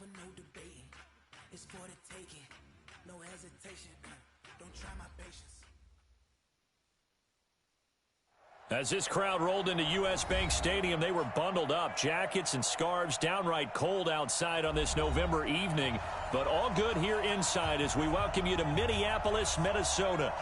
for no debating. It's for the taking. No hesitation. Don't try my patience. As this crowd rolled into U.S. Bank Stadium, they were bundled up, jackets and scarves, downright cold outside on this November evening. But all good here inside as we welcome you to Minneapolis, Minnesota.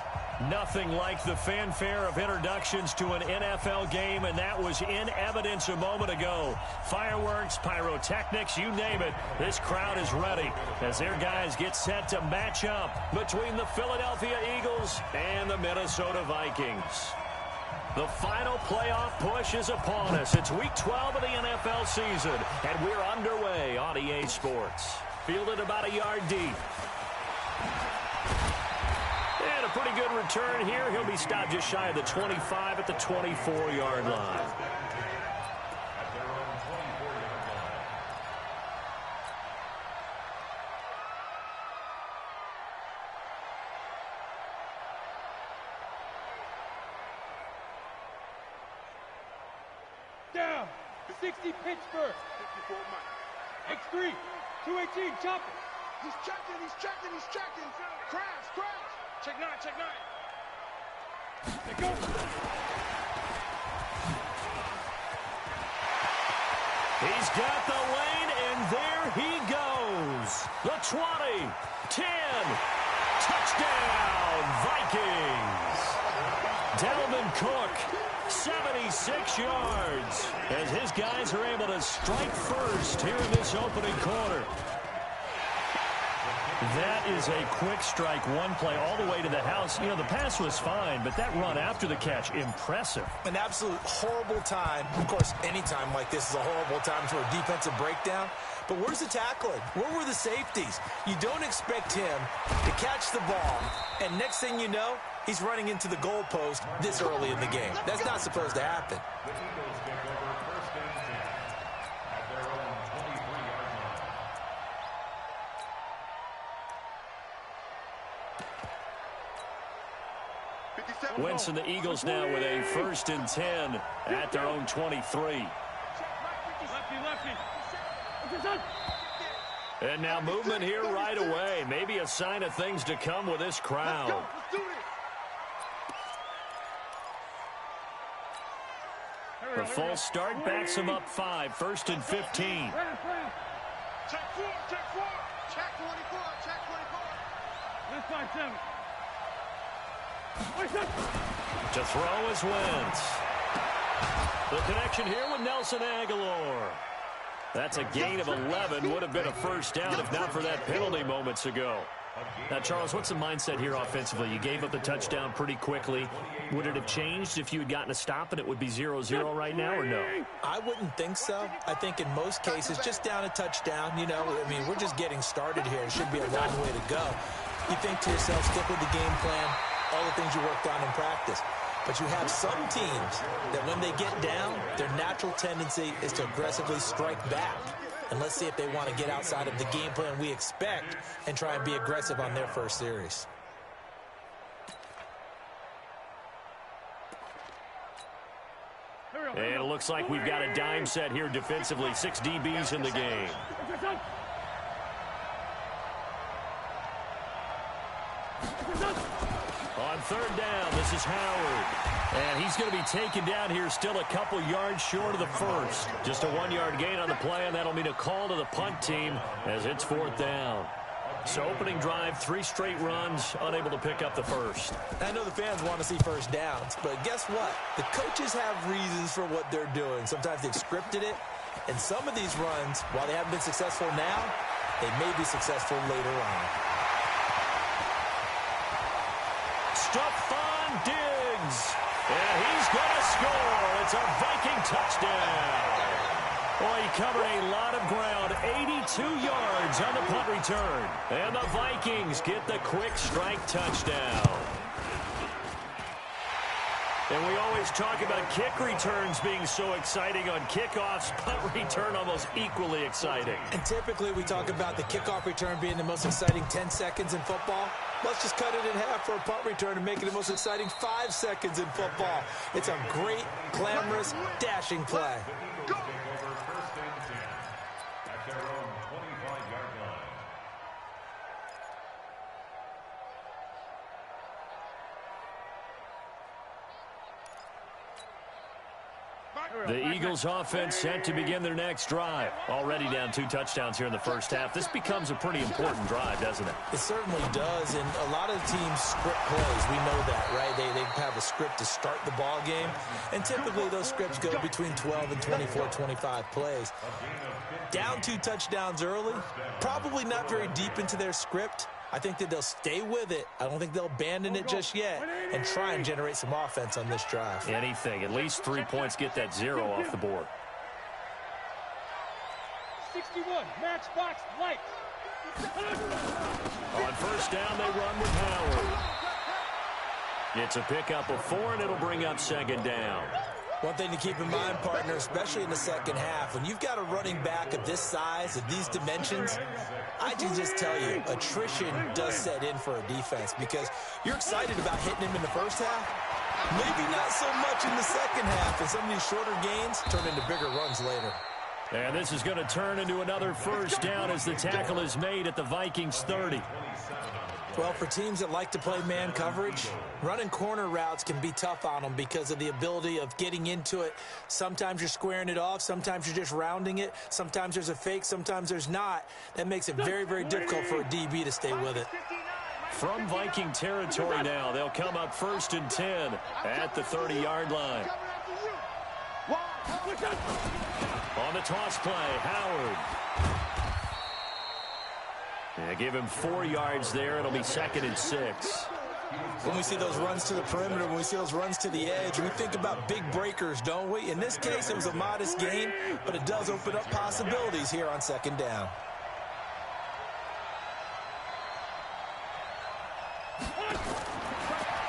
Nothing like the fanfare of introductions to an NFL game, and that was in evidence a moment ago. Fireworks, pyrotechnics, you name it. This crowd is ready as their guys get set to match up between the Philadelphia Eagles and the Minnesota Vikings. The final playoff push is upon us. It's week 12 of the NFL season, and we're underway on EA Sports. Fielded about a yard deep. And a pretty good return here. He'll be stopped just shy of the 25 at the 24-yard line. Down, 60 Pittsburgh. 54 Mike. X3, 218, chop it. He's checking. Crash. Check 9. They go. He's got the lane, and there he goes. The 20, 10, touchdown, Vikings. Dalvin Cook, 76 yards, as his guys are able to strike first here in this opening quarter. That is a quick strike, one play all the way to the house. You know, the pass was fine, but that run after the catch, impressive. An absolute horrible time. Of course, any time like this is a horrible time for a defensive breakdown. But where's the tackling? Where were the safeties? You don't expect him to catch the ball, and next thing you know, he's running into the goalpost this early in the game. That's not supposed to happen. Wentz and the Eagles now with a 1st and 10 at their own 23. And now movement here right away. Maybe a sign of things to come with this crowd. The false start backs him up 5, 1st and 15. Check 4. Check 24. Let's find 7. To throw is Wentz. The connection here with Nelson Aguilar. That's a gain of 11. Would have been a first down if not for that penalty moments ago. Now, Charles, what's the mindset here offensively? You gave up the touchdown pretty quickly. Would it have changed if you had gotten a stop and it would be 0-0 right now, or no? I wouldn't think so. I think in most cases, just down a touchdown, you know, I mean, we're just getting started here. It should be a long way to go. You think to yourself, stick with the game plan, all the things you worked on in practice. But you have some teams that when they get down, their natural tendency is to aggressively strike back. And let's see if they want to get outside of the game plan we expect and try and be aggressive on their first series. And it looks like we've got a dime set here defensively. 6 DBs in the game. On 3rd down, this is Howard. And he's going to be taken down here still a couple yards short of the first. Just a 1-yard gain on the play, and that'll mean a call to the punt team as it's 4th down. So opening drive, 3 straight runs, unable to pick up the first. I know the fans want to see first downs, but guess what? The coaches have reasons for what they're doing. Sometimes they've scripted it, and some of these runs, while they haven't been successful now, they may be successful later on. Stephon Diggs. And he's going to score. It's a Viking touchdown. Boy, he covered a lot of ground. 82 yards on the punt return. And the Vikings get the quick strike touchdown. And we always talk about kick returns being so exciting on kickoffs. Punt return almost equally exciting. And typically we talk about the kickoff return being the most exciting 10 seconds in football. Let's just cut it in half for a punt return and make it the most exciting 5 seconds in football. It's a great, glamorous, dashing play. The Eagles offense set to begin their next drive. Already down 2 touchdowns here in the first half. This becomes a pretty important drive, doesn't it? It certainly does, and a lot of teams script plays. We know that, right? They have a script to start the ball game, and typically those scripts go between 12 and 24, 25 plays. Down 2 touchdowns early, probably not very deep into their script. I think that they'll stay with it. I don't think they'll abandon it just yet and try and generate some offense on this drive. Anything. At least 3 points, get that 0 off the board. 61, matchbox light. On first down, they run with Howard. It's a pickup of 4, and it'll bring up second down. One thing to keep in mind, partner, especially in the second half, when you've got a running back of this size, of these dimensions, I can just tell you, attrition does set in for a defense because you're excited about hitting him in the first half. Maybe not so much in the second half, and some of these shorter gains turn into bigger runs later. And this is going to turn into another first down as the tackle is made at the Vikings 30. Well, for teams that like to play man coverage, running corner routes can be tough on them because of the ability of getting into it. Sometimes you're squaring it off. Sometimes you're just rounding it. Sometimes there's a fake. Sometimes there's not. That makes it very, very difficult for a DB to stay with it. From Viking territory now, they'll come up 1st and 10 at the 30-yard line. On the toss play, Howard. Yeah, give him 4 yards there. It'll be 2nd and 6. When we see those runs to the perimeter, when we see those runs to the edge, we think about big breakers, don't we? In this case, it was a modest gain, but it does open up possibilities here on second down.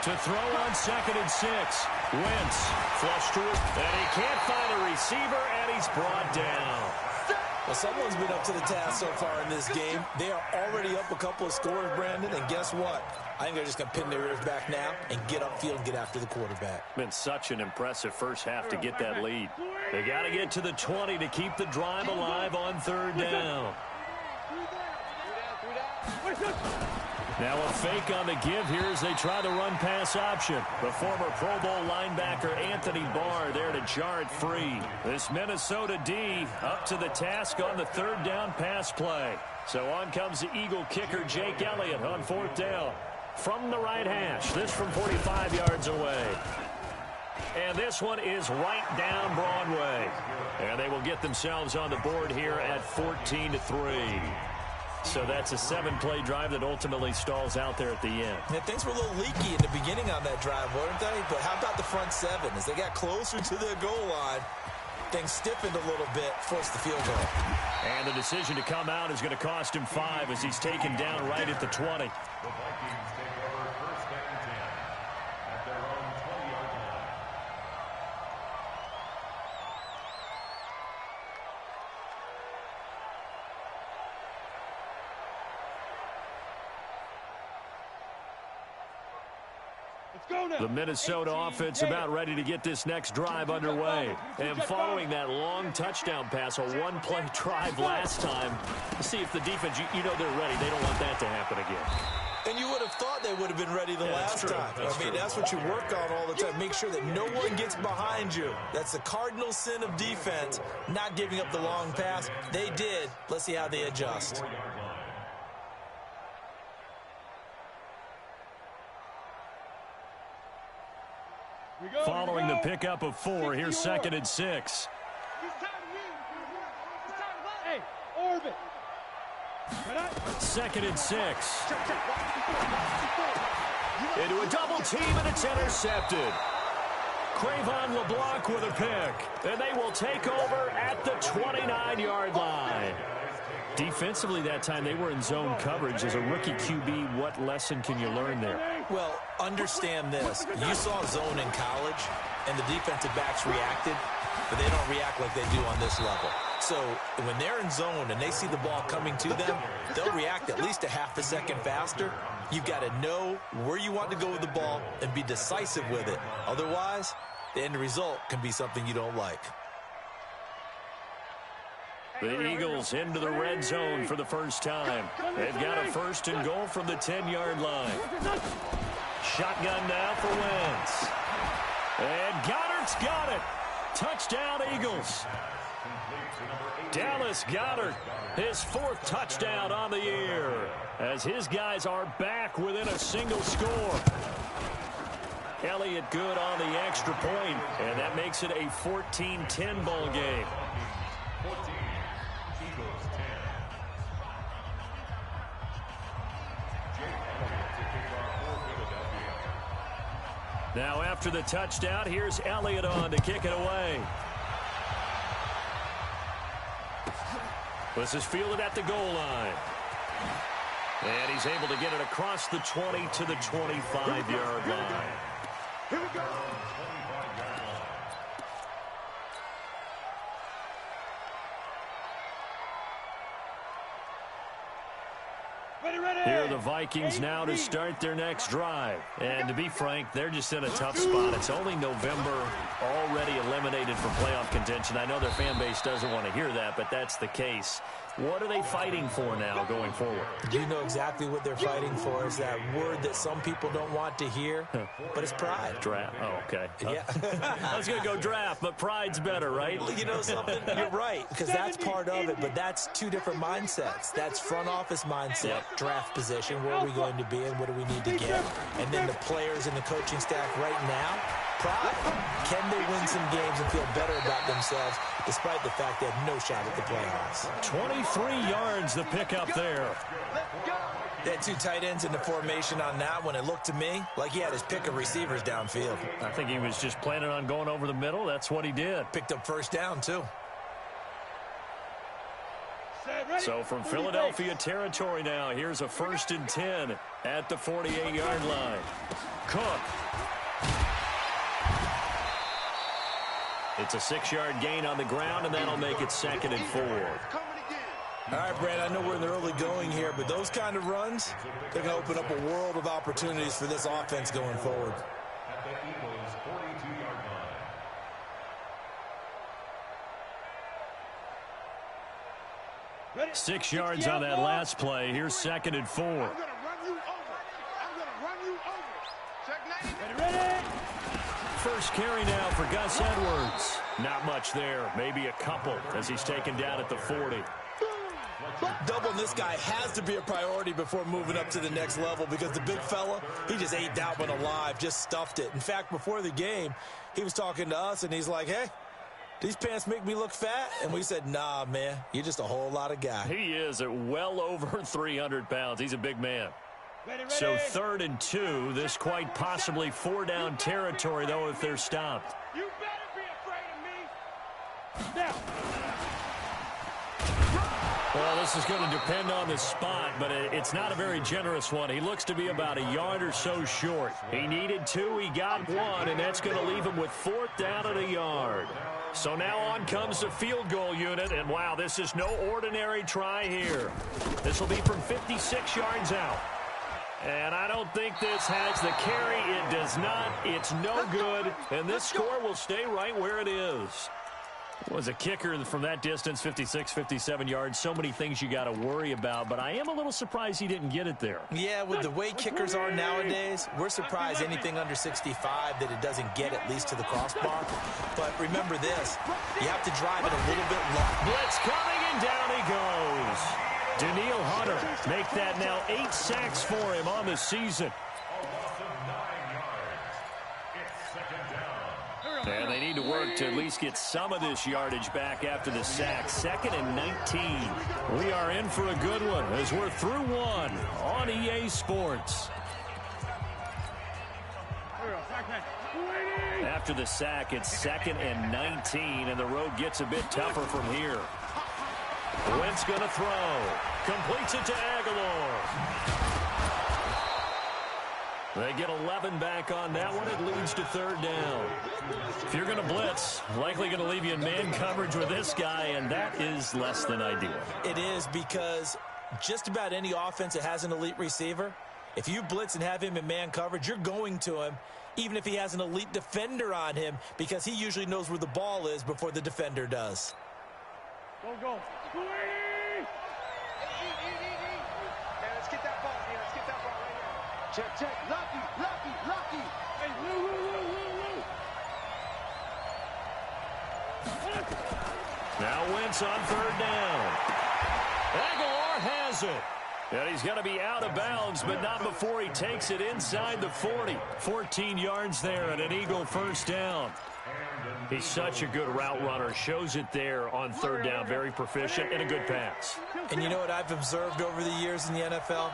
To throw on 2nd and 6. Wentz flush through it, and he can't find a receiver, and he's brought down. Well, someone's been up to the task so far in this game. They are already up a couple of scores, Brandon, and guess what? I think they're just going to pin their ears back now and get upfield and get after the quarterback. Been such an impressive first half to get that lead. They got to get to the 20 to keep the drive alive on 3rd down. Now a fake on the give here as they try the run-pass option. The former Pro Bowl linebacker Anthony Barr there to jar it free. This Minnesota D up to the task on the 3rd down pass play. So on comes the Eagle kicker Jake Elliott on 4th down. From the right hash, this from 45 yards away. And this one is right down Broadway. And they will get themselves on the board here at 14-3. So that's a 7-play drive that ultimately stalls out there at the end. Yeah, things were a little leaky in the beginning on that drive, weren't they? But how about the front 7? As they got closer to the goal line, things stiffened a little bit, forced the field goal. And the decision to come out is going to cost him 5 as he's taken down right at the 20. The Minnesota offense about ready to get this next drive underway. And following that long touchdown pass, a 1-play drive last time, see if the defense, you know they're ready. They don't want that to happen again. And you would have thought they would have been ready the last time. That's what you work on all the time. Make sure that no one gets behind you. That's the cardinal sin of defense, not giving up the long pass. They did. Let's see how they adjust. Following the pickup of 4, here's 2nd and 6. Hey, orbit. 2nd and 6. Into a double team, and it's intercepted. Cravon LeBlanc with a pick, and they will take over at the 29-yard line. Defensively that time, they were in zone coverage. As a rookie QB, what lesson can you learn there? Well, understand this. You saw zone in college, and the defensive backs reacted, but they don't react like they do on this level. So when they're in zone and they see the ball coming to them, they'll react at least a half a second faster. You've got to know where you want to go with the ball and be decisive with it. Otherwise, the end result can be something you don't like. The Eagles into the red zone for the first time. They've got a 1st and goal from the 10-yard line. Shotgun now for Wentz. And Goddard's got it. Touchdown, Eagles. Dallas Goedert, his 4th touchdown on the year, as his guys are back within a single score. Elliott good on the extra point, and that makes it a 14-10 ball game. Now after the touchdown, here's Elliott on to kick it away. This is fielded at the goal line. And he's able to get it across the 20 to the 25-yard line. Here we go. Here are the Vikings now to start their next drive. And to be frank, they're just in a tough spot. It's only November, already eliminated from playoff contention. I know their fan base doesn't want to hear that, but that's the case. What are they fighting for now going forward? You know exactly what they're fighting for is that word that some people don't want to hear, but it's pride. Draft. Oh, okay. Yeah. I was going to go draft, but pride's better, right? You know something? You're right, because that's part of it, but that's two different mindsets. That's front office mindset, draft position, where are we going to be and what do we need to get? And then the players and the coaching staff right now, pride. Can they win some games and feel better about themselves despite the fact they have no shot at the playoffs? 23 yards the pickup there. They had 2 tight ends in the formation on that one. It looked to me like he had his pick of receivers downfield. I think he was just planning on going over the middle. That's what he did. Picked up first down, too. So from Philadelphia territory now, here's a 1st and 10 at the 48-yard line. Cook. It's a 6-yard gain on the ground, and that'll make it 2nd and 4. All right, Brad, I know we're in the early going here, but those kind of runs, they're going to open up a world of opportunities for this offense going forward. At the Eagles' 42-yard line. 6 yards on that last play. Here's 2nd and 4. I'm going to run you over. I'm going to run you over. Check 90. Ready? First carry now for Gus Edwards. Not much there. Maybe a couple as he's taken down at the 40. Doubling this guy has to be a priority before moving up to the next level because the big fella, he just ate that one alive, just stuffed it. In fact, before the game, he was talking to us, and he's like, hey, these pants make me look fat? And we said, nah, man, you're just a whole lot of guy. He is at well over 300 pounds. He's a big man. So 3rd and 2, this quite possibly 4-down territory, though, if they're stopped. You better be afraid of me. Now. Well, this is going to depend on the spot, but it's not a very generous one. He looks to be about a yard or so short. He needed 2, he got 1, and that's going to leave him with 4th down at a yard. So now on comes the field goal unit, and wow, this is no ordinary try here. This will be from 56 yards out. And I don't think this has the carry. It does not. It's no good. And this score will stay right where it is. Was a kicker from that distance, 56, 57 yards. So many things you got to worry about, but I am a little surprised he didn't get it there. Yeah, with the way kickers are nowadays, we're surprised anything under 65 that it doesn't get at least to the crossbar. But remember this, you have to drive it a little bit long. Blitz coming, and down he goes. Daniil Hunter make that now 8 sacks for him on the season. And they need to work to at least get some of this yardage back after the sack. 2nd and 19. We are in for a good one as we're through one on EA Sports. After the sack, it's 2nd and 19, and the road gets a bit tougher from here. Wentz going to throw. Completes it to Aguilar. They get 11 back on that one. It leads to 3rd down. If you're going to blitz, likely going to leave you in man coverage with this guy, and that is less than ideal. It is because just about any offense that has an elite receiver, if you blitz and have him in man coverage, you're going to him, even if he has an elite defender on him, because he usually knows where the ball is before the defender does. Go. Hey, let's get that ball here. Let's get that ball right here. Check. Lucky. Hey, Lou. Now Wentz on third down. Aguilar has it. And he's going to be out of bounds, but not before he takes it inside the 40. 14 yards there and an Eagle first down. He's such a good route runner. Shows it there on third down. Very proficient and a good pass. And you know what I've observed over the years in the NFL?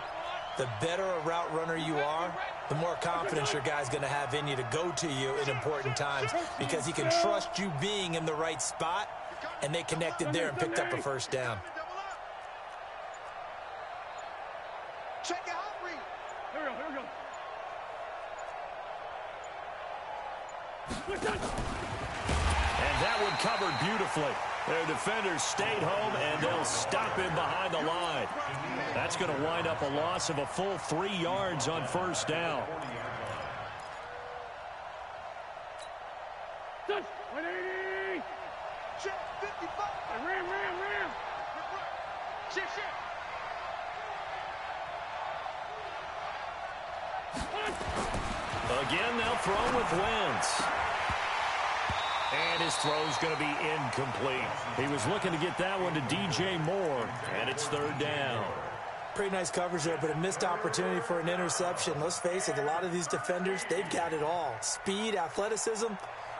The better a route runner you are, the more confidence your guy's going to have in you to go to you in important times because he can trust you being in the right spot, and they connected there and picked up a first down. Check it out, Reed. Here we go. And that one covered beautifully. Their defenders stayed home, and they'll stop him behind the line. That's going to wind up a loss of a full 3 yards on first down. 180. Check 55. Ram. Shit. Again, they'll throw with Wentz. And his throw's going to be incomplete. He was looking to get that one to DJ Moore, and it's third down. Pretty nice coverage there, but a missed opportunity for an interception. Let's face it, a lot of these defenders, they've got it all. Speed, athleticism,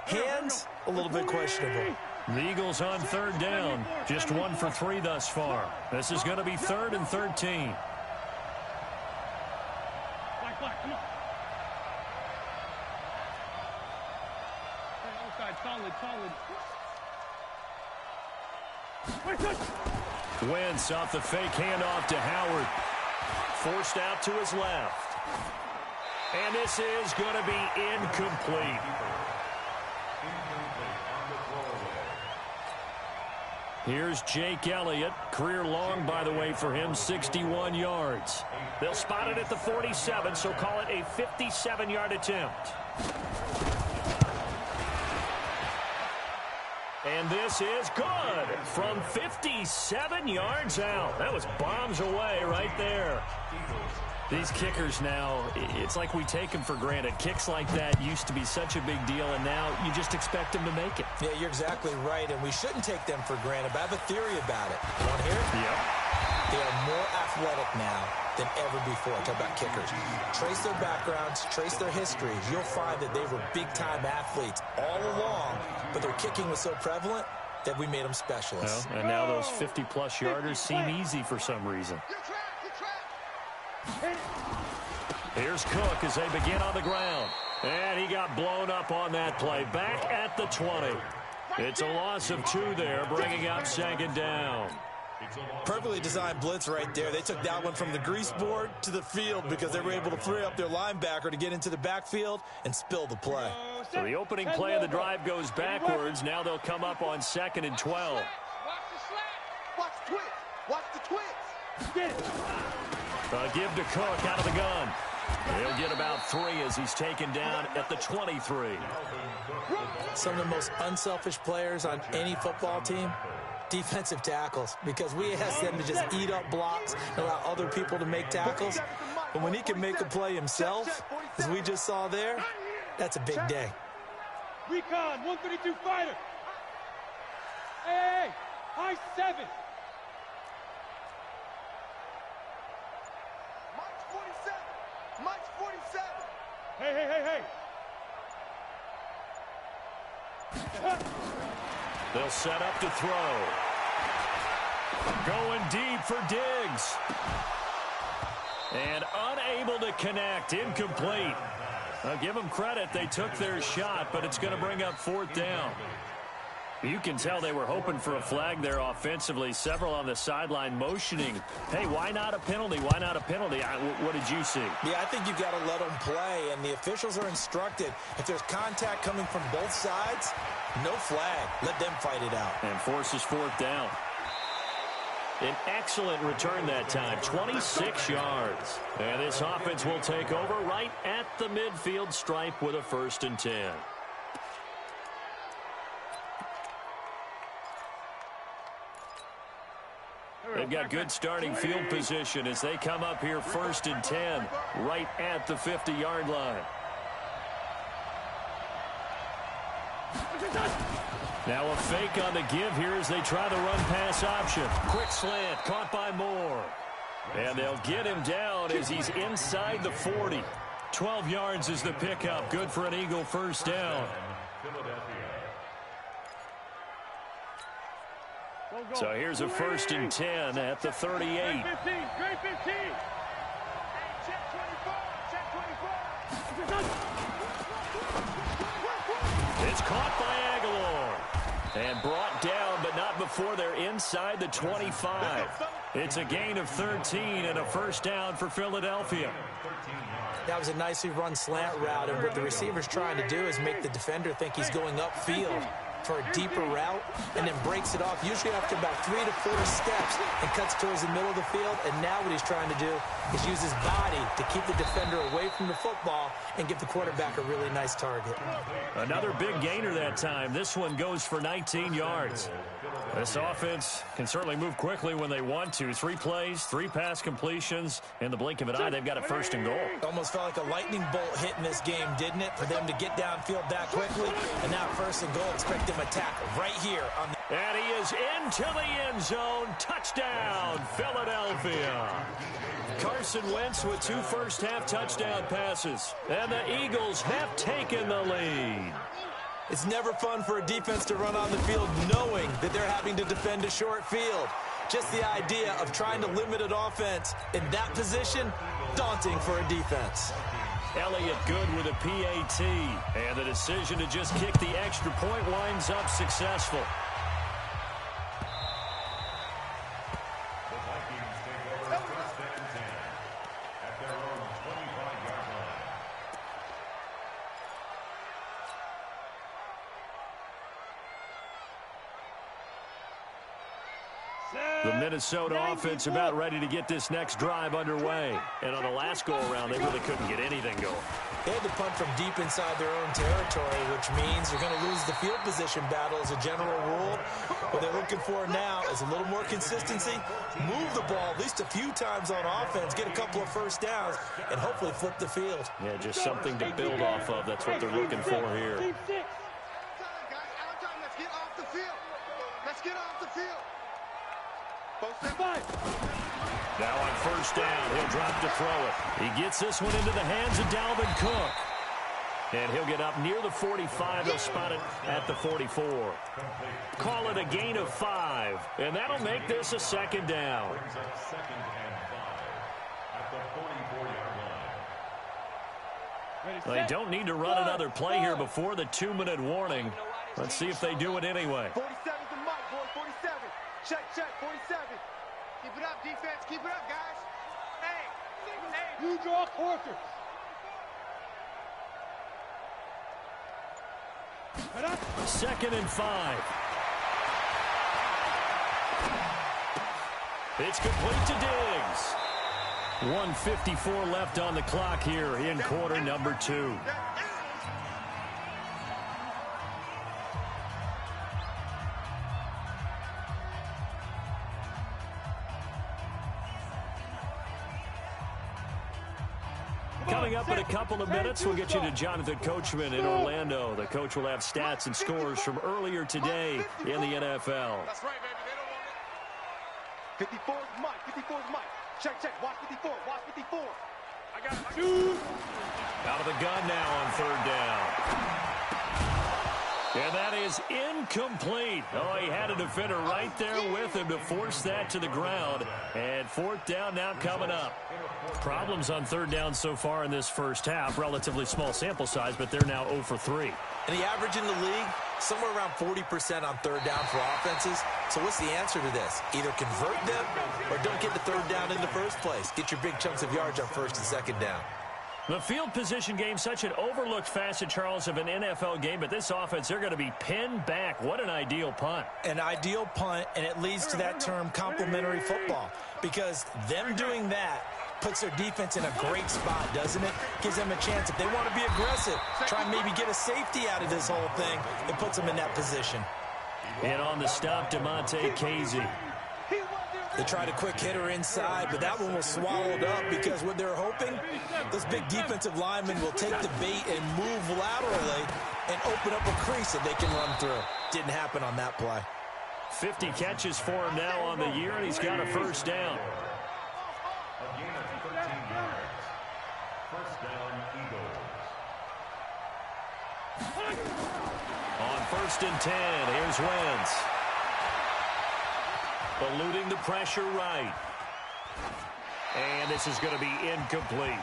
hands, a little bit questionable. The Eagles on third down, just 1 for 3 thus far. This is going to be 3rd and 13. Black, come on. Solid. Wentz off the fake handoff to Howard. Forced out to his left. And this is going to be incomplete. Here's Jake Elliott. Career long, by the way, for him, 61 yards. They'll spot it at the 47, so call it a 57-yard attempt. And this is good from 57 yards out. That was bombs away right there. These kickers now, it's like we take them for granted. Kicks like that used to be such a big deal, and now you just expect them to make it. Yeah, you're exactly right, and we shouldn't take them for granted, but I have a theory about it. You want to hear it? Yep. They are more athletic now than ever before. Talk about kickers. Trace their backgrounds, trace their histories. You'll find that they were big-time athletes all along, but their kicking was so prevalent that we made them specialists. Well, and now those 50-plus yarders seem easy for some reason. Here's Cook as they begin on the ground. And he got blown up on that play. Back at the 20. It's a loss of 2 there, bringing up 2nd down. Perfectly designed blitz right there. They took that one from the grease board to the field because they were able to free up their linebacker to get into the backfield and spill the play. So the opening play of the drive goes backwards. Now they'll come up on 2nd and 12. Watch the slap. Watch the twitch. Watch the twitch. Get it. Give to Cook out of the gun. He'll get about 3 as he's taken down at the 23. Some of the most unselfish players on any football team, defensive tackles, because we ask them to just eat up blocks and allow other people to make tackles. But when he can make a play himself, as we just saw there, that's a big day. Recon, 132 fighter. Hey, high 7. Mike's 47. Mike's 47. Hey. They'll set up to throw. Going deep for Diggs. And unable to connect. Incomplete. I'll give them credit. They took their shot, but it's going to bring up 4th down. You can tell they were hoping for a flag there offensively. Several on the sideline motioning. Hey, why not a penalty? Why not a penalty? What did you see? Yeah, I think you've got to let them play, and the officials are instructed. If there's contact coming from both sides, no flag. Let them fight it out. And forces 4th down. An excellent return that time, 26 yards. And this offense will take over right at the midfield stripe with a 1st and 10. They've got good starting field position as they come up here 1st and 10, right at the 50-yard line. Now a fake on the give here as they try the run-pass option. Quick slant, caught by Moore. And they'll get him down as he's inside the 40. 12 yards is the pickup. Good for an Eagle first down. So here's a 1st and 10 at the 38. Great 15. Great 15. Check 24. Check 24. It's caught by Aguilar. And brought down, but not before they're inside the 25. It's a gain of 13 and a first down for Philadelphia. That was a nicely run slant route, and what the receiver's trying to do is make the defender think he's going upfield for a deeper route, and then breaks it off, usually after about 3 to 4 steps, and cuts towards the middle of the field. And now what he's trying to do is use his body to keep the defender away from the football and give the quarterback a really nice target. Another big gainer that time. This one goes for 19 yards. This offense can certainly move quickly when they want to. 3 plays, 3 pass completions. In the blink of an eye, they've got a 1st and goal. Almost felt like a lightning bolt hit in this game, didn't it? For them to get downfield that quickly. And now 1st and goal, expect them to tackle right here on the... And he is into the end zone. Touchdown, Philadelphia. Carson Wentz with 2 first-half touchdown passes. And the Eagles have taken the lead. It's never fun for a defense to run on the field knowing that they're having to defend a short field. Just the idea of trying to limit an offense in that position, daunting for a defense. Elliott good with a PAT. And the decision to just kick the extra point winds up successful. The Vikings take over 1st and 10 at their own 25-yard line. The Minnesota offense about ready to get this next drive underway. And on the last go-around, they really couldn't get anything going. They had to punt from deep inside their own territory, which means they're going to lose the field position battle as a general rule. What they're looking for now is a little more consistency, move the ball at least a few times on offense, get a couple of first downs, and hopefully flip the field. Yeah, just something to build off of. That's what they're looking for here. Time, guys. Out time. Let's get off the field. Let's get off the field. Now on 1st down, he'll drop to throw it. He gets this one into the hands of Dalvin Cook. And he'll get up near the 45. They'll spot it at the 44. Call it a gain of 5. And that'll make this a 2nd down. Brings up 2nd and 5 at the 44-yard line. They don't need to run another play here before the 2-minute warning. Let's see if they do it anyway. 47's the mic, boy. 47. Check, 47. Keep it up, defense. Keep it up, guys. Hey. You draw quarters. 2nd and 5. It's complete to Diggs. 1:54 left on the clock here in quarter number 2. Coming up in a couple of minutes, we'll get you to Jonathan Coachman in Orlando. The coach will have stats and scores from earlier today in the NFL. That's right, baby. They don't want it. 54's Mike. 54's Mike. Check. Watch 54. Watch 54. I got it. Shoot. Out of the gun now on 3rd down. And that is incomplete. Oh, he had a defender right there with him to force that to the ground. And 4th down now coming up. Problems on 3rd down so far in this first half. Relatively small sample size, but they're now 0 for 3. And the average in the league, somewhere around 40% on 3rd down for offenses. So what's the answer to this? Either convert them or don't get the 3rd down in the first place. Get your big chunks of yards on 1st and 2nd down. The field position game, such an overlooked facet, Charles, of an NFL game, but this offense, they're going to be pinned back. What an ideal punt. An ideal punt, and it leads to that term complementary football, because them doing that puts their defense in a great spot, doesn't it? Gives them a chance. If they want to be aggressive, try and maybe get a safety out of this whole thing, it puts them in that position. And on the stop, DeMonte Casey. They tried a quick hitter inside, but that one was swallowed up because what they're hoping, this big defensive lineman will take the bait and move laterally and open up a crease that they can run through. Didn't happen on that play. 50 catches for him now on the year, and he's got a first down. A gain of 13 yards. First down, Eagles. On 1st and 10, here's Wentz. Eluding the pressure right. And this is going to be incomplete.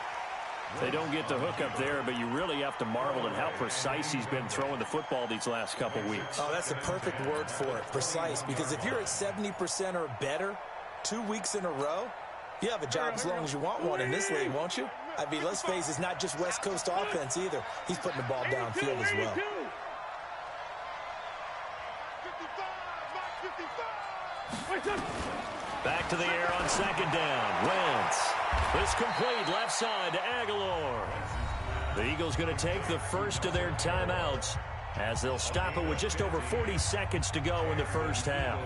They don't get the hook up there, but you really have to marvel at how precise he's been throwing the football these last couple weeks. Oh, that's the perfect word for it, precise, because if you're at 70% or better 2 weeks in a row, you have a job as long as you want one in this league, won't you? I mean, let's face it, it's not just West Coast offense either. He's putting the ball downfield as well. Back to the air on 2nd down. Wentz. It's complete left side to Aguilar. The Eagles going to take the first of their timeouts as they'll stop it with just over 40 seconds to go in the first half.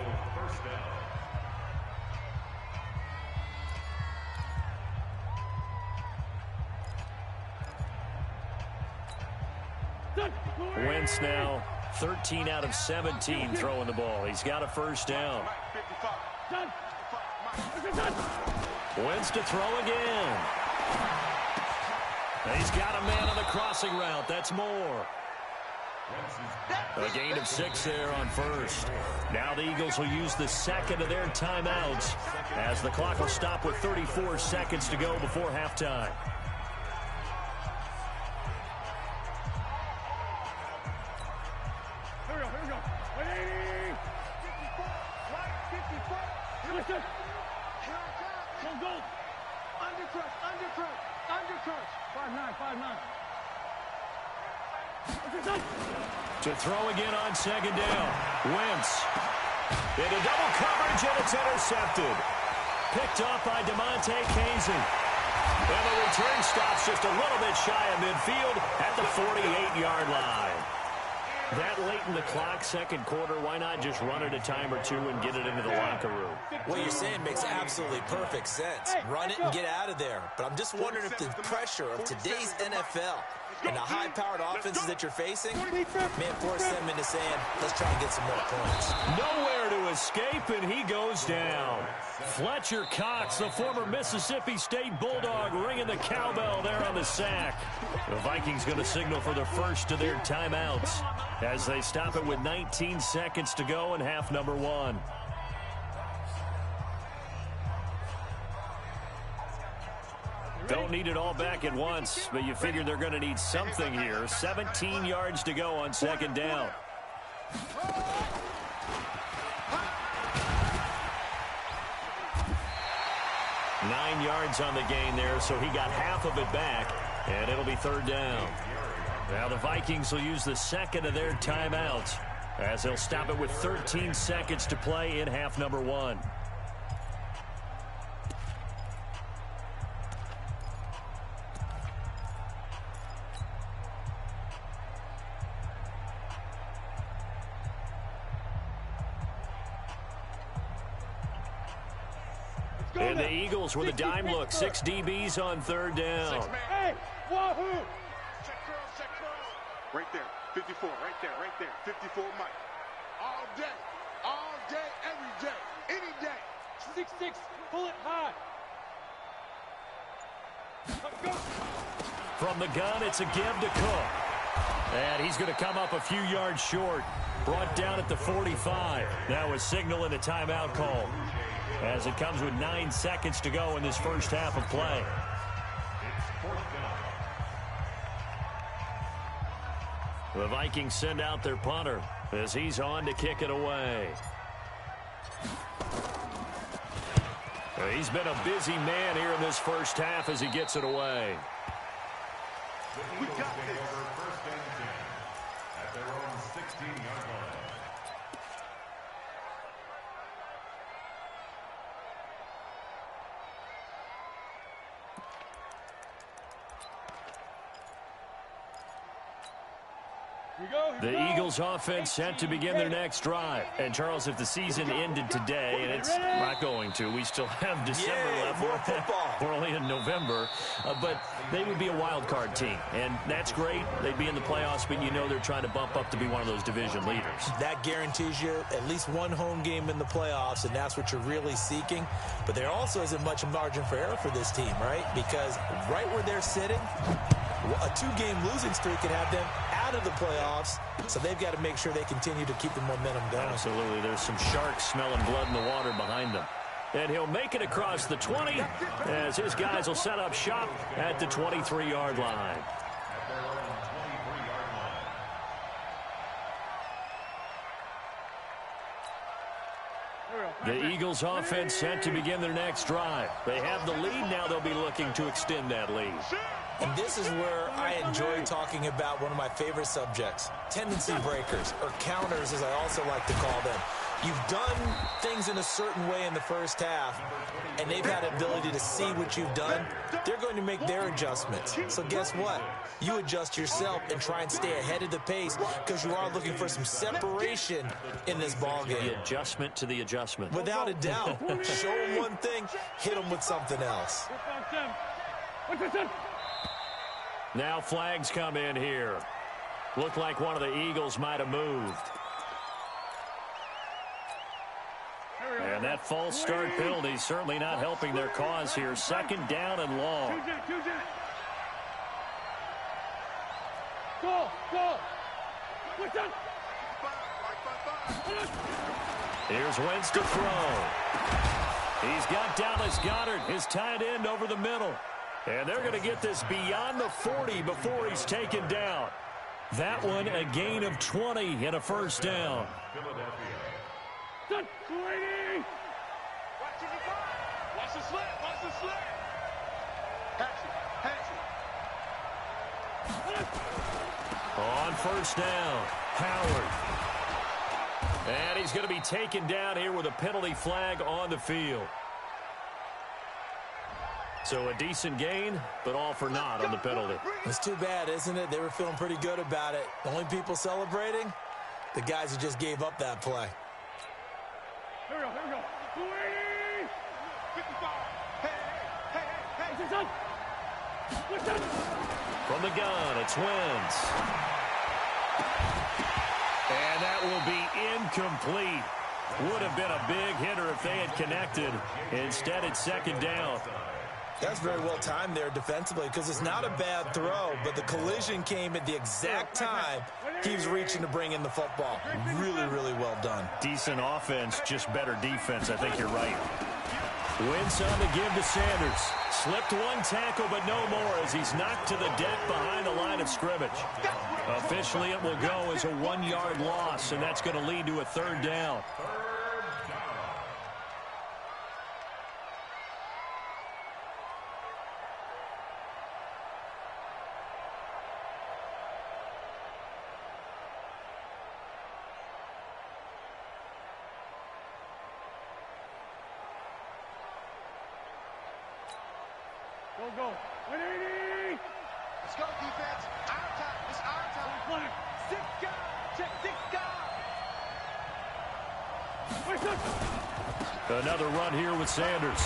Wentz now 13 out of 17 throwing the ball. He's got a first down. Wentz to throw again. He's got a man on the crossing route. That's more. A gain of 6 there on first. Now the Eagles will use the second of their timeouts as the clock will stop with 34 seconds to go before halftime. To throw again on 2nd down. Wentz into double coverage, and it's intercepted. Picked up by DeMonte Casey. And the return stops just a little bit shy of midfield at the 48-yard line. That late in the clock, 2nd quarter, why not just run it a time or two and get it into the locker room? What you're saying makes absolutely perfect sense. Run it and get out of there. But I'm just wondering if the pressure of today's NFL and the high-powered offenses that you're facing may force them into saying, let's try and get some more points. Nowhere to escape, and he goes down. Fletcher Cox, the former Mississippi State Bulldog, ringing the cowbell there on the sack. The Vikings going to signal for the first of their timeouts as they stop it with 19 seconds to go in half number 1. Don't need it all back at once, but you figure they're going to need something here. 17 yards to go on 2nd down. Nine yards on the gain there, so he got half of it back, and it'll be 3rd down. Now the Vikings will use the second of their timeouts as they'll stop it with 13 seconds to play in half number 1. And the Eagles with a dime look. 6 DBs on 3rd down. Hey, wahoo! Check curls. Right there, 54, right there, 54 Mike. All day, every day, any day. 6-6, pull it high. Go. From the gun, it's a give to Cook. And he's going to come up a few yards short. Brought down at the 45. Now a signal and a timeout call, as it comes with 9 seconds to go in this first half of play. The Vikings send out their punter as he's on to kick it away. He's been a busy man here in this first half as he gets it away. We got this. First and 10 at their own 16-yard line. The Eagles offense set to begin their next drive. And, Charles, if the season ended today, and it's not going to, we still have December left. More football. We're only in November. But they would be a wild card team. And that's great. They'd be in the playoffs, but you know they're trying to bump up to be one of those division leaders. That guarantees you at least one home game in the playoffs, and that's what you're really seeking. But there also isn't much margin for error for this team, right? Because right where they're sitting, a two-game losing streak could have them out of the playoffs, so they've got to make sure they continue to keep the momentum going. Absolutely. There's some sharks smelling blood in the water behind them. And he'll make it across the 20 as his guys will set up shop at the 23-yard line. The Eagles offense set to begin their next drive. They have the lead. Now they'll be looking to extend that lead. And this is where I enjoy talking about one of my favorite subjects, tendency breakers, or counters as I also like to call them. You've done things in a certain way in the first half, and they've had the ability to see what you've done. They're going to make their adjustments. So guess what? You adjust yourself and try and stay ahead of the pace because you are looking for some separation in this ballgame. The adjustment to the adjustment. Without a doubt. Show them one thing, hit them with something else. Now flags come in here. Looked like one of the Eagles might have moved. And that false start penalty certainly not helping their cause here. Second down and long. Here's Wentz to throw. He's got Dallas Goedert, his tight end, over the middle. And they're going to get this beyond the 40 before he's taken down. That one a gain of 20 and a first down. Watch the slant. Watch the slant. On first down, Howard. And he's going to be taken down here with a penalty flag on the field. So a decent gain, but all for naught on the penalty. It's too bad, isn't it? They were feeling pretty good about it. The only people celebrating, the guys who just gave up that play. Here we go. 55. Hey. From the gun, it's Wentz. And that will be incomplete. Would have been a big hitter if they had connected. Instead, it's second down. That's very well timed there defensively because it's not a bad throw, but the collision came at the exact time he was reaching to bring in the football. Really, really well done. Decent offense, just better defense. I think you're right. Wentz on the give to Sanders. Slipped one tackle, but no more as he's knocked to the deck behind the line of scrimmage. Officially, it will go as a 1-yard loss, and that's going to lead to a third down. Go. 180. Let's go, defense. Our time. It's our time. Six guys. Another run here with Sanders.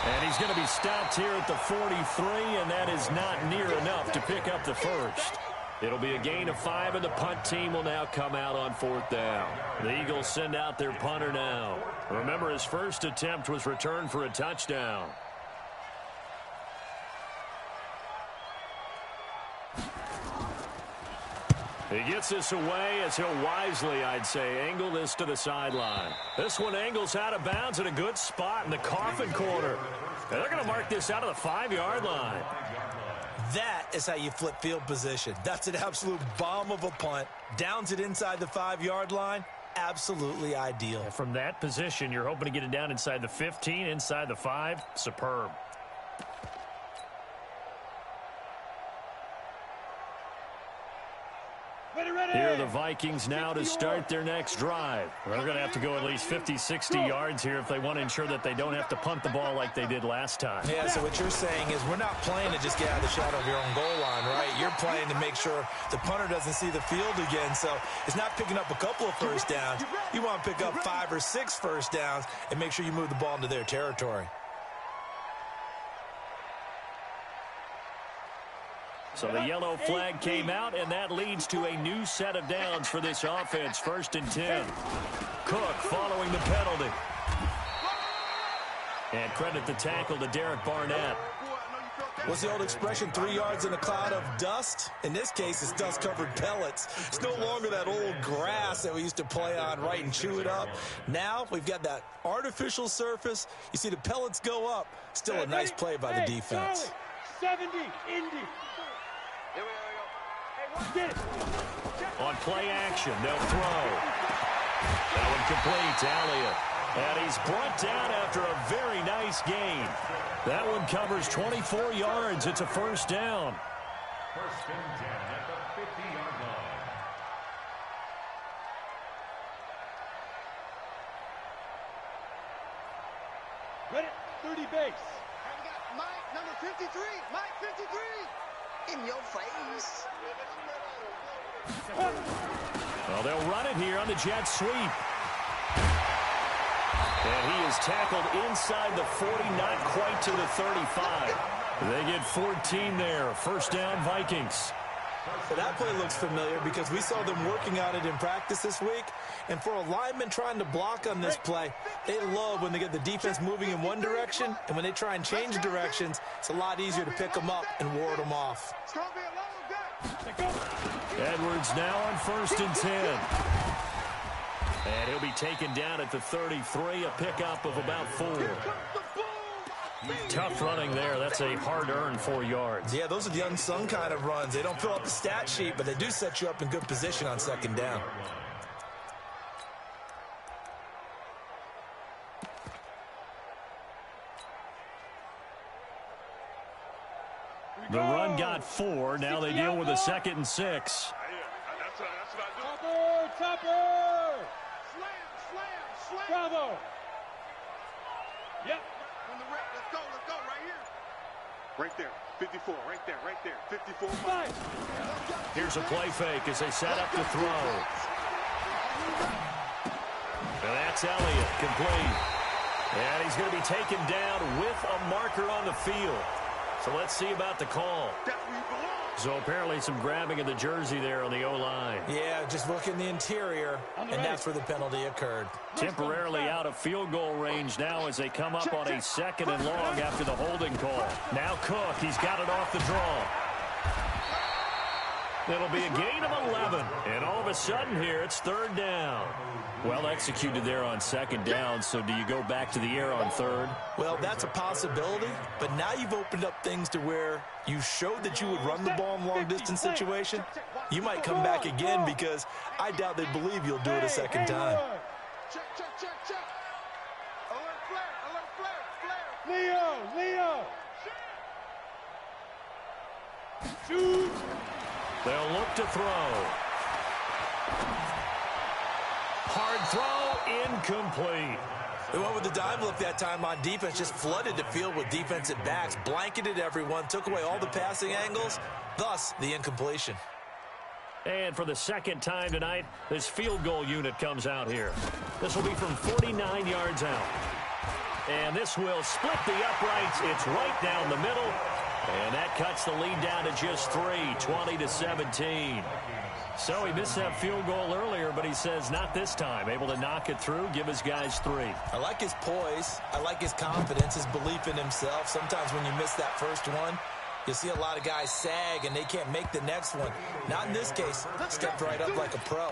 And he's going to be stopped here at the 43, and that is not near enough to pick up the first. It'll be a gain of 5, and the punt team will now come out on fourth down. The Eagles send out their punter now. Remember, his first attempt was returned for a touchdown. He gets this away as he'll wisely, I'd say, angle this to the sideline. This one angles out of bounds at a good spot in the coffin corner. And they're going to mark this out of the 5-yard line. That is how you flip field position. That's an absolute bomb of a punt. Downs it inside the 5-yard line. Absolutely ideal. And from that position, you're hoping to get it down inside the 15, inside the 5. Superb. Here are the Vikings now to start their next drive. They're going to have to go at least 50, 60 yards here if they want to ensure that they don't have to punt the ball like they did last time. Yeah, so what you're saying is we're not playing to just get out of the shadow of your own goal line, right? You're playing to make sure the punter doesn't see the field again. So it's not picking up a couple of first downs. You want to pick up 5 or 6 first downs and make sure you move the ball into their territory. So the yellow flag came out, and that leads to a new set of downs for this offense. 1st and 10. Cook following the penalty. And credit the tackle to Derek Barnett. What's the old expression, 3 yards in a cloud of dust? In this case, it's dust-covered pellets. It's no longer that old grass that we used to play on, right, and chew it up. Now we've got that artificial surface. You see the pellets go up. Still a nice play by the defense. 70, Indy. On play action, they'll throw. That one complete to Elliott. And he's brought down after a very nice gain. That one covers 24 yards. It's a 1st down. 1st and 10 at the 50-yard line. Ready, 30 base. And we got Mike, number 53. Mike, 53. In your face. Well, they'll run it here on the jet sweep. And he is tackled inside the 40, not quite to the 35. They get 14 there. 1st down, Vikings. So that play looks familiar because we saw them working on it in practice this week. And for a lineman trying to block on this play, they love when they get the defense moving in one direction. And when they try and change directions, it's a lot easier to pick them up and ward them off. Edwards now on 1st and 10. And he'll be taken down at the 33, a pickup of about 4. Tough running there. That's a hard-earned 4 yards. Yeah, those are the unsung kind of runs. They don't fill up the stat sheet, but they do set you up in good position on 2nd down. The run got 4. Now they deal with a 2nd and 6. Topper! Slam! Bravo! Yep. Let's go right here. Right there, 54, right there, 54. Here's a play fake as they set up to throw. And that's Elliott, complete. And he's going to be taken down with a marker on the field. So let's see about the call. So apparently some grabbing of the jersey there on the O-line. Yeah, just look in the interior, and that's where the penalty occurred. Temporarily out of field goal range now as they come up on a 2nd and long after the holding call. Now Cook, he's got it off the draw. It'll be a gain of 11. And all of a sudden here, it's 3rd down. Well executed there on 2nd down, so do you go back to the air on 3rd? Well, that's a possibility, but now you've opened up things to where you showed that you would run the ball in long-distance situation. You might come back again because I doubt they believe you'll do it a 2nd time. Check. Alert flare. Leo! Shoot! They'll look to throw. Hard throw, incomplete. They went with the dime look that time on defense, just flooded the field with defensive backs, blanketed everyone, took away all the passing angles, thus the incompletion. And for the 2nd time tonight, this field goal unit comes out here. This will be from 49 yards out. And this will split the uprights. It's right down the middle. And that cuts the lead down to just 3, 20-17. So he missed that field goal earlier, but he says not this time. Able to knock it through, give his guys 3. I like his poise. I like his confidence, his belief in himself. Sometimes when you miss that first one, you see a lot of guys sag and they can't make the next one. Not in this case. Stepped right up like a pro.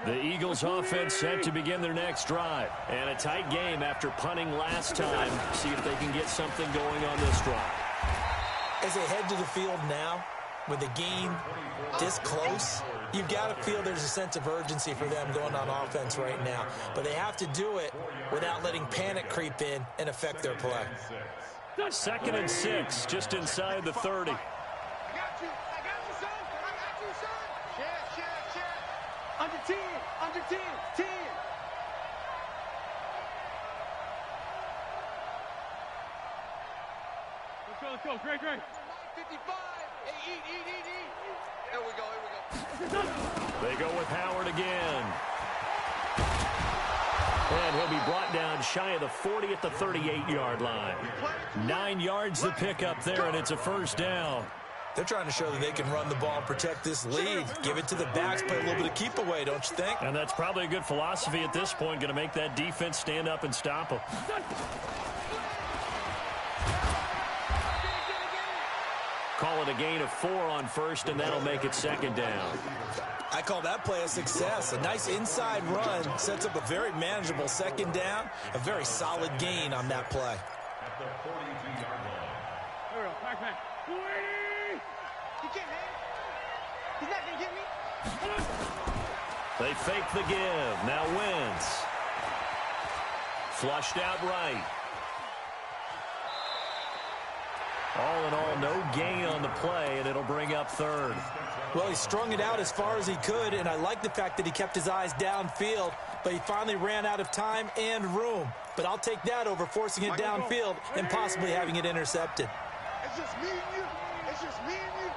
The Eagles offense set to begin their next drive. And a tight game after punting last time. See if they can get something going on this drive. As they head to the field now, with the game this close, you've got to feel there's a sense of urgency for them going on offense right now. But they have to do it without letting panic creep in and affect their play. 2nd and 6, just inside the 30. I got you, son. I got you, son. Check. Under 10, under 10, 10. Let's go, Great. 55. Hey, eat. Here we go. They go with Howard again. And he'll be brought down shy of the 40 at the 38-yard line. 9 yards to pick up there, and it's a first down. They're trying to show that they can run the ball and protect this lead. Give it to the backs, play a little bit of keep away, don't you think? And that's probably a good philosophy at this point, going to make that defense stand up and stop them. Call it a gain of 4 on first, and that'll make it 2nd down. I call that play a success. A nice inside run sets up a very manageable 2nd down. A very solid gain on that play. At the 42-yard line. There we go, back. 20! He can't hang. He's not going to get me. They fake the give. Now Wentz. Flushed out right. All in all, no gain on the play, and it'll bring up 3rd. Well, he strung it out as far as he could, and I like the fact that he kept his eyes downfield, but he finally ran out of time and room. But I'll take that over forcing it downfield and possibly having it intercepted. It's just me and you. It's just me and you.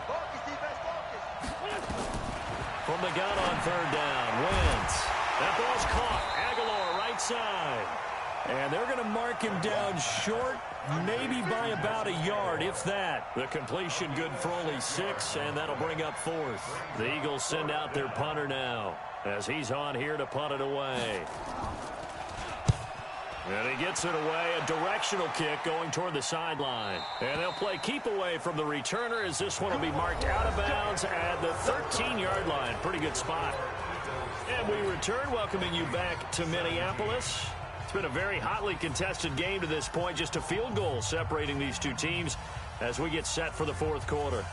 Focus, defense, focus. From the gun on 3rd down, Wentz. That ball's caught. Aguilar right side. And they're going to mark him down short, maybe by about a yard, if that. The completion good for only 6, and that'll bring up 4th. The Eagles send out their punter now, as he's on here to punt it away. And he gets it away, a directional kick going toward the sideline. And they'll play keep away from the returner, as this one will be marked out of bounds at the 13-yard line. Pretty good spot. And we return, welcoming you back to Minneapolis. It's been a very hotly contested game to this point. Just a field goal separating these two teams as we get set for the 4th quarter.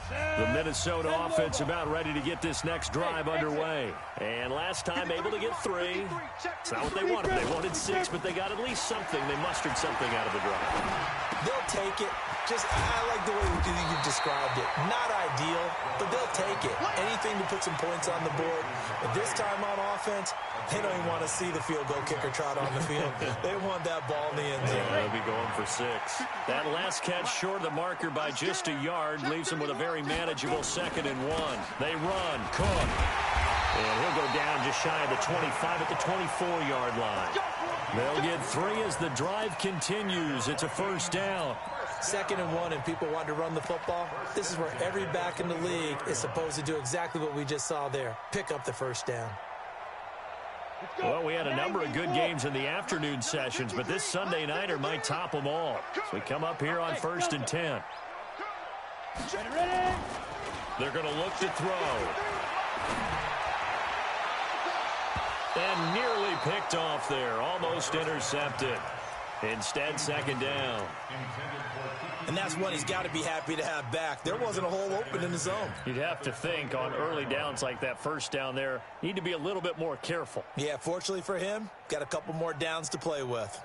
The Minnesota offense about ready to get this next drive underway. And last time able to get 3. It's not what they wanted. They wanted 6, but they got at least something. They mustered something out of the drive. They'll take it. I like the way you described it. Not ideal, but they'll take it. Anything to put some points on the board. But this time on offense, they don't even want to see the field goal kicker trot on the field. They want that ball in the end zone. They'll be going for 6. That last catch short of the marker by just a yard leaves them with a very manageable 2nd and 1. They run. Cook. And he'll go down just shy of the 25 at the 24-yard line. They'll get 3 as the drive continues. It's a first down. 2nd and 1, and people want to run the football. This is where every back in the league is supposed to do exactly what we just saw there. Pick up the first down. Well, we had a number of good games in the afternoon sessions, but this Sunday nighter might top them all. So we come up here on 1st and 10. They're going to look to throw. And nearly picked off there. Almost intercepted. Instead, 2nd down. And that's one he's got to be happy to have back. There wasn't a hole open in the zone. You'd have to think on early downs like that first down there, need to be a little bit more careful. Yeah, fortunately for him, got a couple more downs to play with.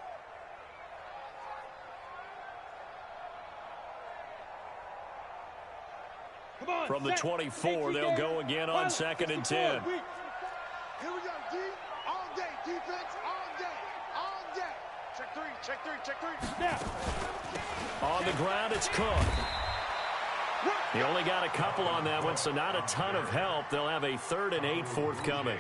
From the 24, they'll go again on 2nd and 10. Here we go, D. All day, defense, all day, all day. Check 3. On the ground, it's Cook. He only got a couple on that one, so not a ton of help. They'll have a 3rd and 8 forthcoming.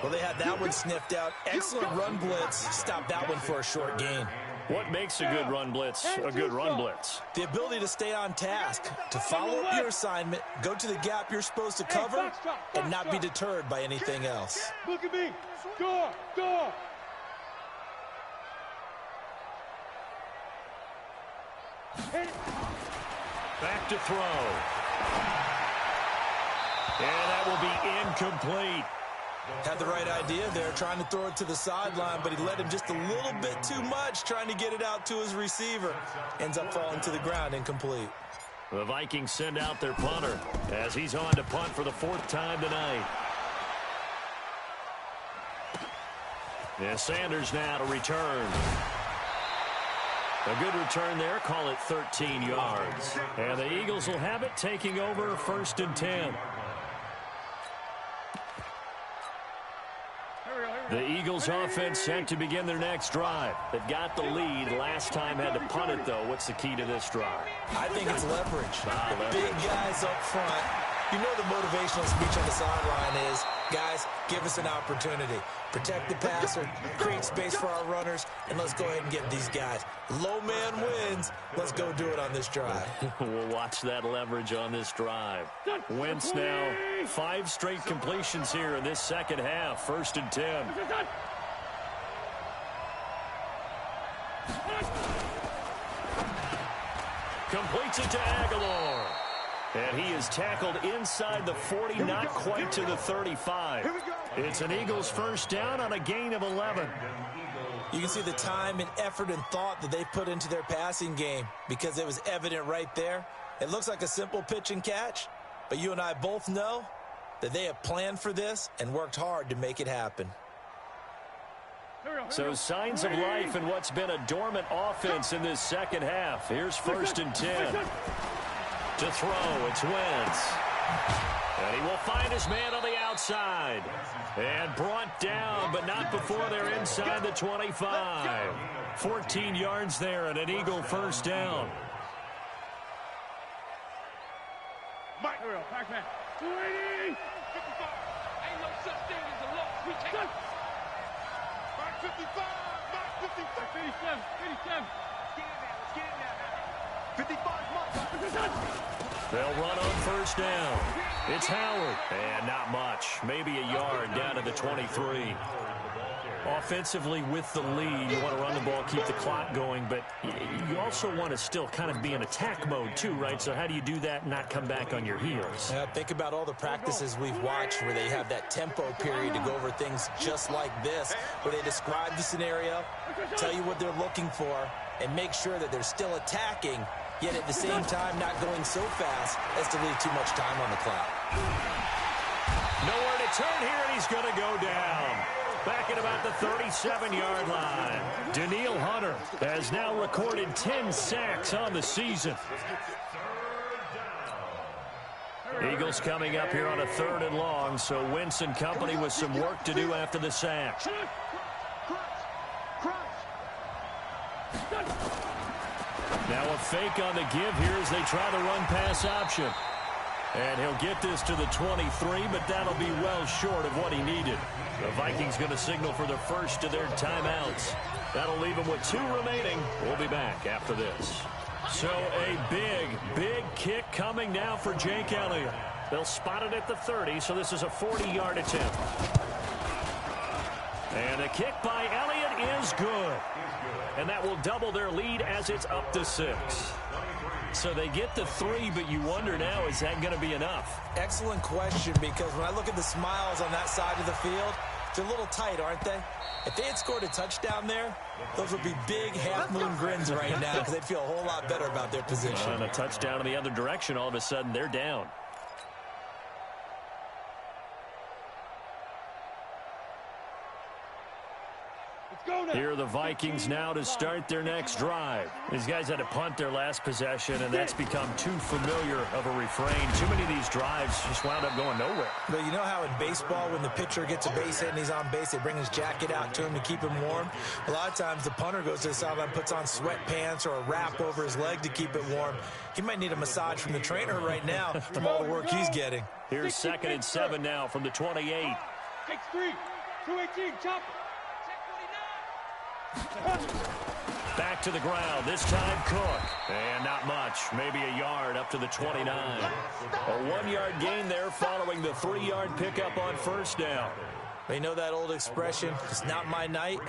Well, they had that one sniffed out. Excellent run blitz. Stopped that one for a short gain. What makes a good run blitz a good run blitz? The ability to stay on task, to follow up your assignment, go to the gap you're supposed to cover, and not be deterred by anything else. Look at me. Score. Back to throw. And that will be incomplete. Had the right idea there, trying to throw it to the sideline, but he led him just a little bit too much, trying to get it out to his receiver. Ends up falling to the ground, incomplete. The Vikings send out their punter as he's on to punt for the 4th time tonight. And Sanders now to return. A good return there. Call it 13 yards. And the Eagles will have it, taking over 1st and 10. The Eagles offense set to begin their next drive. They've got the lead. Last time had to punt it, though. What's the key to this drive? I think it's leverage. Leverage. Big guys up front. You know the motivational speech on the sideline is, guys, give us an opportunity. Protect the passer, create space for our runners, and let's go ahead and get these guys. Low man wins. Let's go do it on this drive. We'll watch that leverage on this drive. Wentz now 5 straight completions here in this second half. 1st and 10. Completes it to Aguilar. And he is tackled inside the 40, not quite to the 35. It's an Eagles 1st down on a gain of 11. You can see the time and effort and thought that they put into their passing game because it was evident right there. It looks like a simple pitch and catch, but you and I both know that they have planned for this and worked hard to make it happen. So signs of life in what's been a dormant offense in this second half. Here's 1st and 10. To throw, it's Wentz. And he will find his man on the outside. And brought down, but not before they're inside the 25. 14 yards there and an Eagle 1st down. Mike. Here we go. Pac-Man. 280. 55. Ain't no such thing as a loss. We take it. Mark 55. Mark 55. 57. 57. Let's get it now. 55 Mark. They'll run on 1st down. It's Howard. And not much. Maybe a yard down to the 23. Offensively with the lead, you want to run the ball, keep the clock going, but you also want to still kind of be in attack mode too, right? So how do you do that and not come back on your heels? Yeah, think about all the practices we've watched where they have that tempo period to go over things just like this, where they describe the scenario, tell you what they're looking for, and make sure that they're still attacking, yet at the same time not going so fast as to leave too much time on the clock. Nowhere to turn here, and he's going to go down. Back at about the 37-yard line. Daniil Hunter has now recorded 10 sacks on the season. Eagles coming up here on a 3rd and long, so Wentz and company with some work to do after the sack. Now a fake on the give here as they try the run-pass option. And he'll get this to the 23, but that'll be well short of what he needed. The Vikings going to signal for the first of their timeouts. That'll leave them with 2 remaining. We'll be back after this. So a big kick coming now for Jake Elliott. They'll spot it at the 30, so this is a 40-yard attempt. And a kick by Elliott is good. And that will double their lead as it's up to 6. So they get the 3, but you wonder now, is that going to be enough? Excellent question, because when I look at the smiles on that side of the field, they're a little tight, aren't they? If they had scored a touchdown there, those would be big half-moon grins right now because they'd feel a whole lot better about their position. And a touchdown in the other direction, all of a sudden they're down. Here are the Vikings now to start their next drive. These guys had to punt their last possession, and that's become too familiar of a refrain. Too many of these drives just wound up going nowhere. But you know how in baseball, when the pitcher gets a base hit and he's on base, they bring his jacket out to him to keep him warm? A lot of times the punter goes to the sideline, puts on sweatpants or a wrap over his leg to keep it warm. He might need a massage from the trainer right now from all the work he's getting. Here's 2nd and 7 now from the 28. X3, 218, chopper. Back to the ground, this time Cook. And not much, maybe a yard up to the 29. A 1-yard gain there following the 3-yard pickup on 1st down. You know that old expression, it's not my night?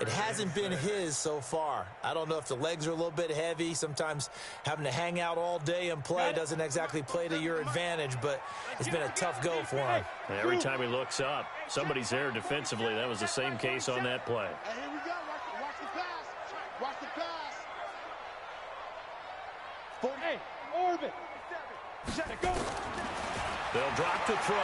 It hasn't been his so far. I don't know if the legs are a little bit heavy. Sometimes having to hang out all day and play doesn't exactly play to your advantage, but it's been a tough go for him. Every time he looks up, somebody's there defensively. That was the same case on that play. Hey, here we go. Watch the pass. Watch the pass. Hey, orbit. Go. They'll drop the throw.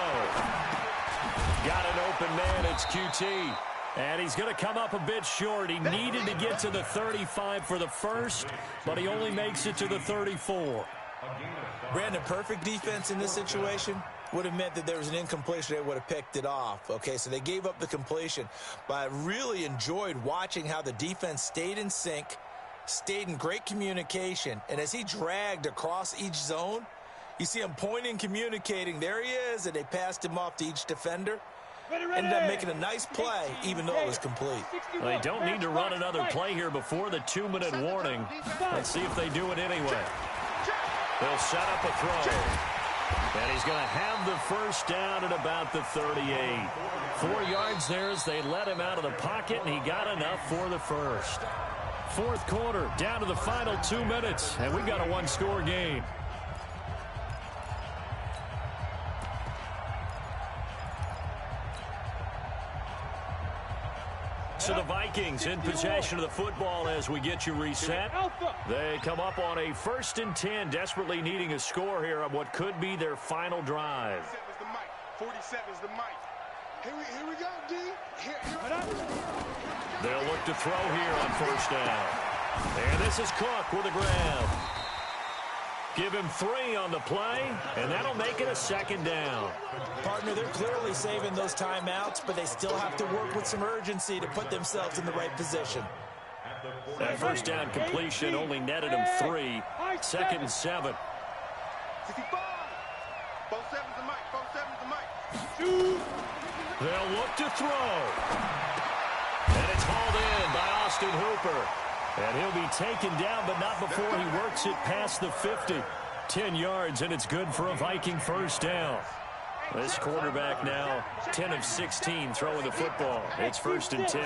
Got an open man. It's QT. And he's going to come up a bit short. He needed to get to the 35 for the first, but he only makes it to the 34. Brandon, perfect defense in this situation would have meant that there was an incompletion. They would have picked it off. Okay, so they gave up the completion. But I really enjoyed watching how the defense stayed in sync, stayed in great communication. And as he dragged across each zone, you see him pointing, communicating. There he is, and they passed him off to each defender. Ended up making a nice play, even though it was complete. Well, they don't need to run another play here before the 2-minute warning. Let's see if they do it anyway. They'll set up a throw. And he's going to have the first down at about the 38. 4 yards there as they let him out of the pocket, and he got enough for the first. Fourth quarter, down to the final 2 minutes, and we've got a one-score game. So the Vikings in possession of the football as we get you reset. They come up on a 1st and 10, desperately needing a score here on what could be their final drive. 47 is the mic. Here we go, D. They'll look to throw here on 1st down. And this is Cook with a grab. Give him 3 on the play, and that'll make it a 2nd down. Partner, they're clearly saving those timeouts, but they still have to work with some urgency to put themselves in the right position. That 1st down completion only netted him 3. 2nd and 7. 65. 47's the mic. 47's the mic. They'll look to throw. And it's hauled in by Austin Hooper. And he'll be taken down, but not before he works it past the 50. 10 yards, and it's good for a Viking 1st down. This quarterback now 10 of 16 throwing the football. It's 1st and 10.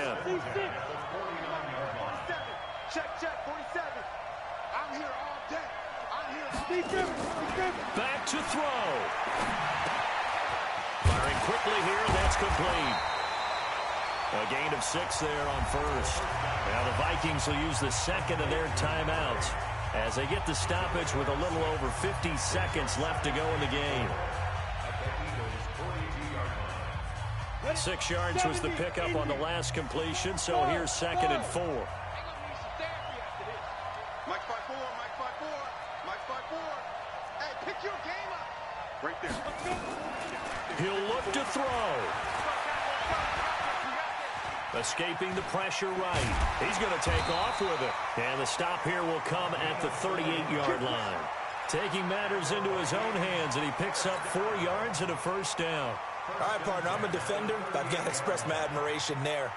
Check, 47. I'm here all day. Back to throw. Firing quickly here, and that's complete. A gain of 6 there on 1st. Now the Vikings will use the 2nd of their timeouts as they get the stoppage with a little over 50 seconds left to go in the game. 6 yards was the pickup on the last completion, so here's 2nd and 4. Mike 5-4, Mike 5-4, Mike 5-4. Hey, pick your game up. Right there. He'll look to throw. Escaping the pressure right. He's going to take off with it. And the stop here will come at the 38-yard line. Taking matters into his own hands, and he picks up 4 yards and a 1st down. All right, partner, I'm a defender. I've got to express my admiration there.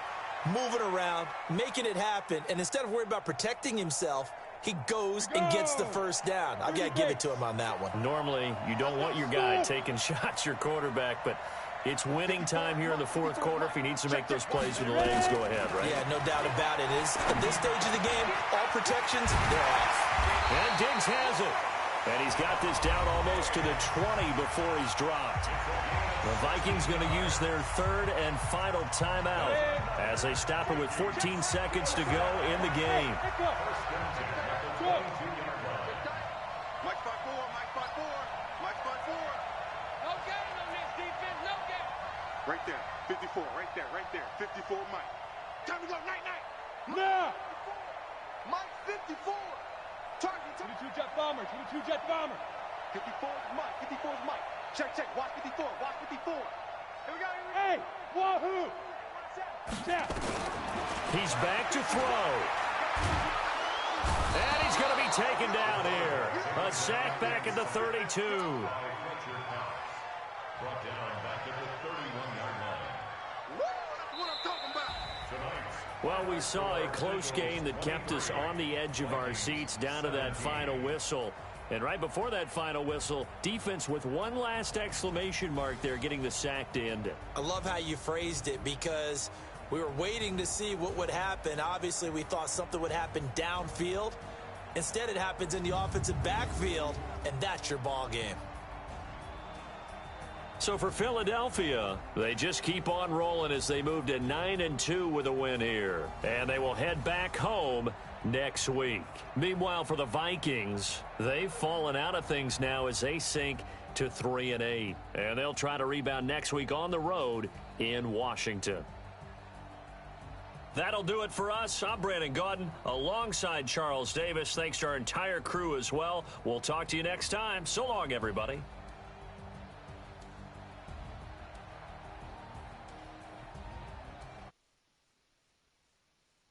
Moving around, making it happen, and instead of worrying about protecting himself, he goes and gets the 1st down. I've got to give it to him on that one. Normally, you don't want your guy taking shots, your quarterback, but it's winning time here in the 4th quarter. If he needs to make those plays with the legs, go ahead, right? Yeah, no doubt about it. At this stage of the game, all protections, they're off. And Diggs has it. And he's got this down almost to the 20 before he's dropped. The Vikings going to use their 3rd and final timeout as they stop it with 14 seconds to go in the game. Mike 5-4, Mike 5-4, Mike 5-4. No gain on this defense, no gain. Right there, 54, right there, 54, Mike. Time to go, night. No. Mike 54. Target. 22 jet bomber, 22 jet bomber. 54 is Mike, 54 is Mike. Check, watch 54, watch 54. Here we go. Hey, wahoo. Tap. He's back to throw. And he's going to be taken down here. A sack back at the 32. Well, we saw a close game that kept us on the edge of our seats down to that final whistle. And right before that final whistle, defense with one last exclamation mark there, getting the sack to end it. I love how you phrased it because we were waiting to see what would happen. Obviously, we thought something would happen downfield. Instead, it happens in the offensive backfield, and that's your ball game. So for Philadelphia, they just keep on rolling as they move to 9-2 with a win here. And they will head back home next week. Meanwhile, for the Vikings, they've fallen out of things now as they sink to 3-8. And they'll try to rebound next week on the road in Washington. That'll do it for us. I'm Brandon Gaudin alongside Charles Davis. Thanks to our entire crew as well. We'll talk to you next time. So long, everybody.